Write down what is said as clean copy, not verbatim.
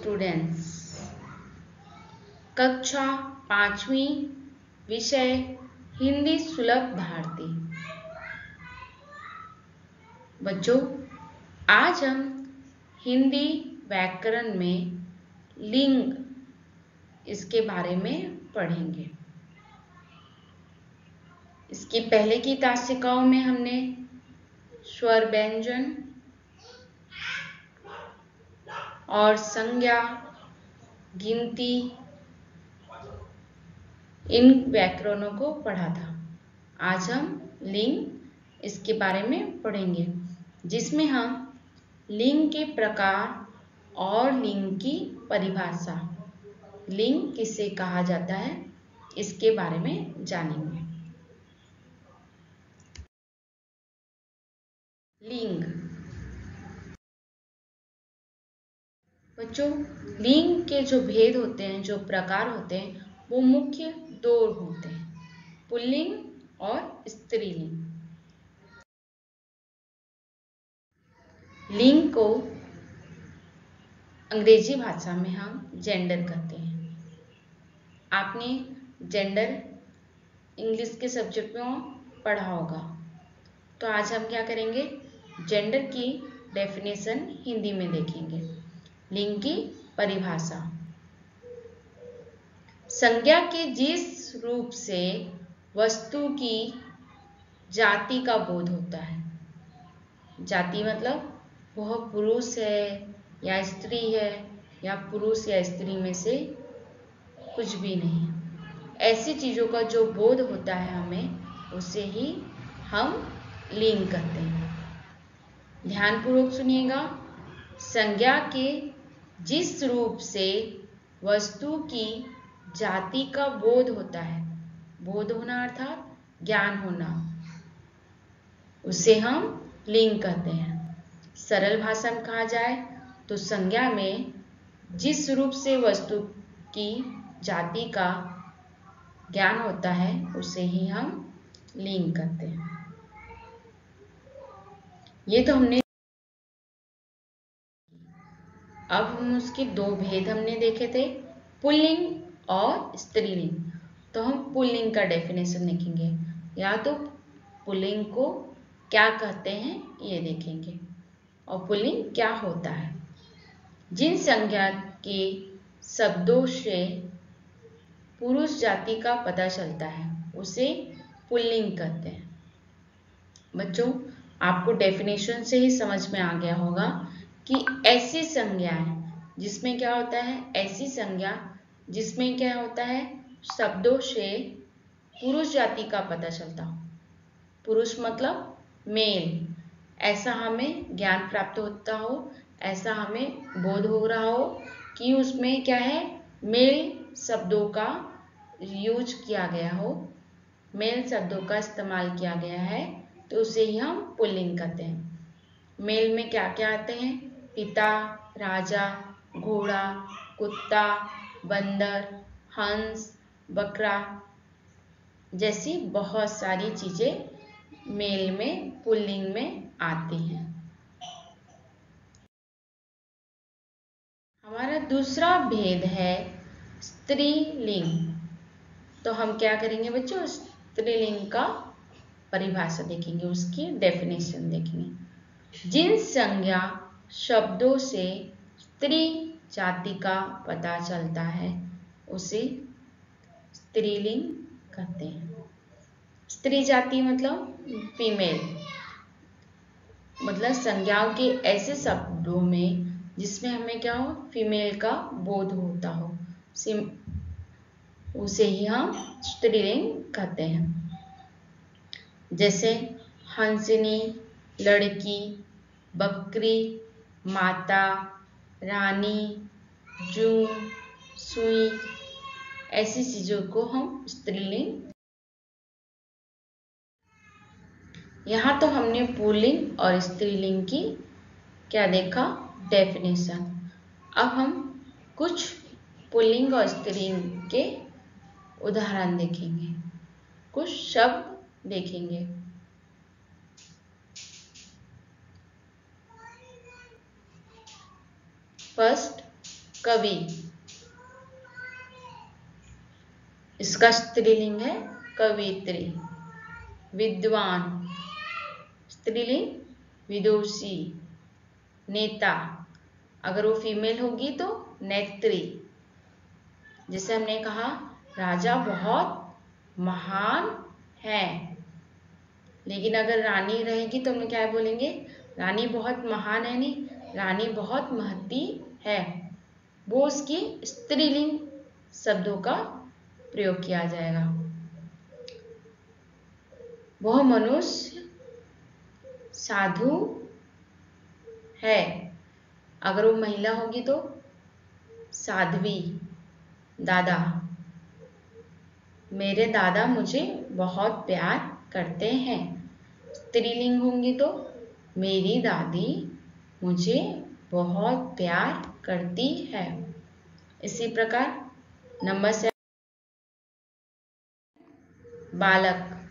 Students, कक्षा 5वीं, विषय हिंदी सुलभ भारती। बच्चों, आज हम हिंदी व्याकरण में लिंग इसके बारे में पढ़ेंगे। इसकी पहले की तासिकाओं में हमने स्वर व्यंजन और संज्ञा, गिनती, इन व्याकरणों को पढ़ा था। आज हम लिंग इसके बारे में पढ़ेंगे, जिसमें हम लिंग के प्रकार और लिंग की परिभाषा, लिंग किसे कहा जाता है, इसके बारे में जानेंगे। लिंग। बच्चों, लिंग के जो भेद होते हैं, जो प्रकार होते हैं, वो मुख्य 2 होते हैं, पुल्लिंग और स्त्रीलिंग। लिंग को अंग्रेजी भाषा में हम जेंडर कहते हैं। आपने जेंडर इंग्लिश के सब्जेक्ट में पढ़ा होगा। तो आज हम क्या करेंगे, जेंडर की डेफिनेशन हिंदी में देखेंगे। लिंग की परिभाषा, संज्ञा के जिस रूप से वस्तु की जाति का बोध होता है। जाति मतलब वह पुरुष है या स्त्री है, या पुरुष या स्त्री में से कुछ भी नहीं। ऐसी चीजों का जो बोध होता है हमें, उसे ही हम लिंग कहते हैं। ध्यानपूर्वक सुनिएगा। संज्ञा के जिस रूप से वस्तु की जाति का बोध होता है, बोध होना अर्थात ज्ञान होना, उसे हम लिंग कहते हैं। सरल भाषा में कहा जाए तो संज्ञा में जिस रूप से वस्तु की जाति का ज्ञान होता है, उसे ही हम लिंग कहते हैं। ये तो हमने, अब हम उसके 2 भेद हमने देखे थे, पुल्लिंग और स्त्रीलिंग। तो हम पुल्लिंग का डेफिनेशन देखेंगे, या तो पुल्लिंग को क्या कहते हैं ये देखेंगे, और पुल्लिंग क्या होता है। जिन संज्ञा के शब्दों से पुरुष जाति का पता चलता है, उसे पुल्लिंग कहते हैं। बच्चों, आपको डेफिनेशन से ही समझ में आ गया होगा कि ऐसी संज्ञाएं जिसमें क्या होता है, ऐसी संज्ञा जिसमें क्या होता है, शब्दों से पुरुष जाति का पता चलता हो। पुरुष मतलब मेल, ऐसा हमें ज्ञान प्राप्त होता हो, ऐसा हमें बोध हो रहा हो कि उसमें क्या है, मेल शब्दों का यूज किया गया हो, मेल शब्दों का इस्तेमाल किया गया है, तो उसे ही हम पुल्लिंग कहते हैं। मेल में क्या क्या आते हैं, पिता, राजा, घोड़ा, कुत्ता, बंदर, हंस, बकरा जैसी बहुत सारी चीजें मेल में, पुल्लिंग में आती हैं। हमारा दूसरा भेद है स्त्रीलिंग। तो हम क्या करेंगे बच्चों, स्त्रीलिंग का परिभाषा देखेंगे, उसकी डेफिनेशन देखेंगे। जिन संज्ञा शब्दों से स्त्री जाति का पता चलता है, उसे स्त्रीलिंग कहते हैं। स्त्री जाति मतलब फीमेल, मतलब संज्ञाओं के ऐसे शब्दों में जिसमें हमें क्या हो, फीमेल का बोध होता हो, उसे ही हम स्त्रीलिंग कहते हैं। जैसे हंसिनी, लड़की, बकरी, माता, रानी, जूं, सुई, ऐसी चीजों को हम स्त्रीलिंग। यहाँ तो हमने पुल्लिंग और स्त्रीलिंग की क्या देखा, डेफिनेशन। अब हम कुछ पुल्लिंग और स्त्रीलिंग के उदाहरण देखेंगे, कुछ शब्द देखेंगे। फर्स्ट, कवि, इसका स्त्रीलिंग है कवित्री। विद्वान, स्त्रीलिंग विदुषी। नेता, अगर वो फीमेल होगी तो नेत्री। जैसे हमने कहा राजा बहुत महान है, लेकिन अगर रानी रहेगी तो हम क्या बोलेंगे, रानी बहुत महान है नहीं, रानी बहुत महती है। वो उसकी स्त्रीलिंग शब्दों का प्रयोग किया जाएगा। वह मनुष्य साधु है, अगर वो महिला होगी तो साध्वी। दादा, मेरे दादा मुझे बहुत प्यार करते हैं। स्त्रीलिंग होंगी तो मेरी दादी मुझे बहुत प्यार करती है। इसी प्रकार नंबर 7 बालक,